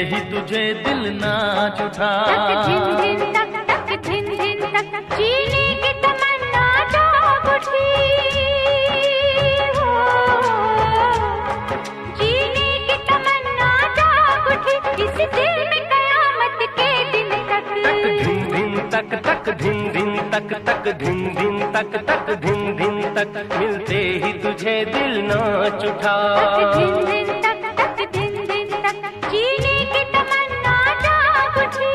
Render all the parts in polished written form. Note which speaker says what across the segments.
Speaker 1: ही तुझे दिल नाच उठा।
Speaker 2: जीने की तमन्ना जाग उठी, जीने की तमन्ना जाग उठी, इस दिल में कयामत के दिन तक।
Speaker 1: तक तक धिन धिन तक तक धिन धिन तक तक धिन धिन तक, मिलते ही तुझे दिल नाच उठा।
Speaker 2: जीने की तमन्ना जाग उठी,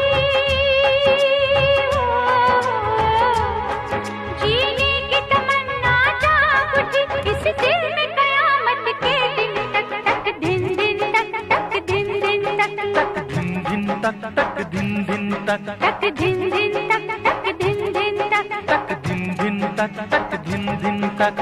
Speaker 2: जीने की तमन्ना जाग उठी, इस दिल में कयामत के दिन तक। तक धिन धिन तक तक धिन धिन तक तक
Speaker 1: धिन धिन तक तक धिन धिन तक
Speaker 2: तक धिन धिन तक तक धिन धिन तक
Speaker 1: तक धिन धिन तक तक धिन धिन तक।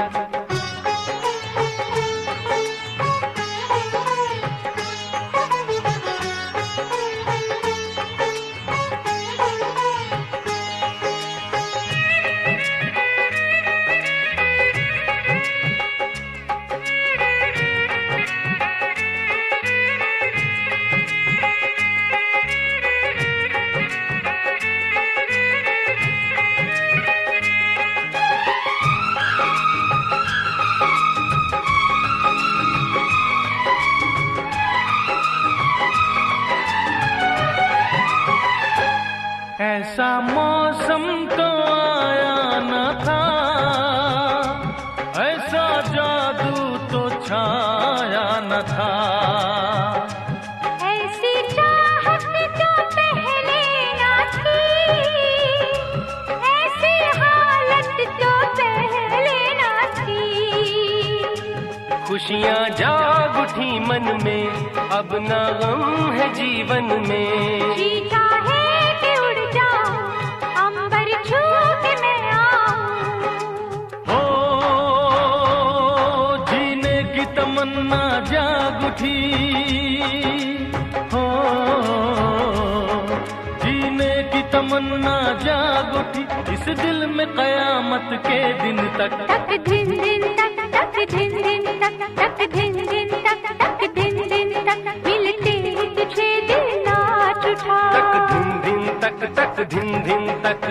Speaker 1: ऐसा मौसम तो आया न था, ऐसा जादू तो छाया न था।
Speaker 2: ऐसी चाहत जो पहले ना थी, ऐसी हालत जो पहले ना थी।
Speaker 1: खुशियाँ जाग उठी मन में, अब न गम है जीवन में।
Speaker 2: जी चाहे कि उड़ जाऊं, अंबर छू के मैं आऊं।
Speaker 1: हो जीने की तमन्ना जाग उठी, हो जीने की तमन्ना जाग उठी, इस दिल में कयामत के दिन तक।
Speaker 2: तक धिन धिन तक तक धिन धिन तक तक धिन धिन तक तक धिन धिन तक, मिलते ही तुझे दिल नाच उठा।
Speaker 1: तक धिन धिन तक तक धिन धिन तक।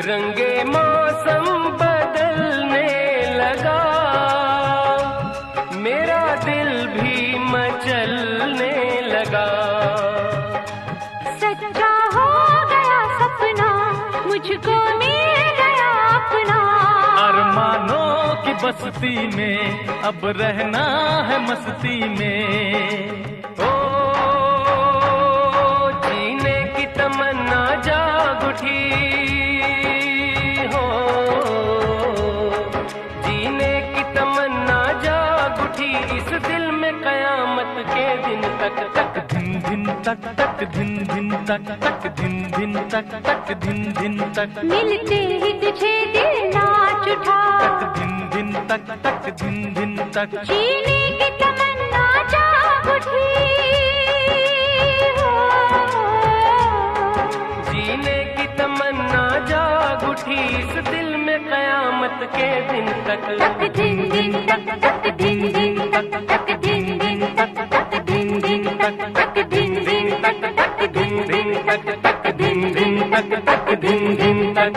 Speaker 1: रंगे मौसम बदलने लगा, मेरा दिल भी मचलने लगा।
Speaker 2: सच्चा हो गया सपना, मुझको मिल गया अपना।
Speaker 1: अरमानों की बस्ती में अब रहना है मस्ती में। ओ जीने की तमन्ना जाग उठी, इस दिल में कयामत के दिन तक। तक धिन धिन तक तक धिन धिन तक तक धिन धिन तक तक धिन धिन तक,
Speaker 2: मिलते ही तुझे दिल नाच उठा।
Speaker 1: तक धिन धिन तक तक धिन धिन तक।
Speaker 2: जीने की तमन्ना जाग उठी,
Speaker 1: जीने की तमन्ना जाग उठी, इस दिल में कयामत के दिन तक।
Speaker 2: तक धिन धिन तक तक धिन धिन तक तक धिन धिन तक तक धिन धिन तक तक धिन धिन तक तक धिन धिन तक तक धिन धिन तक तक धिन धिन तक।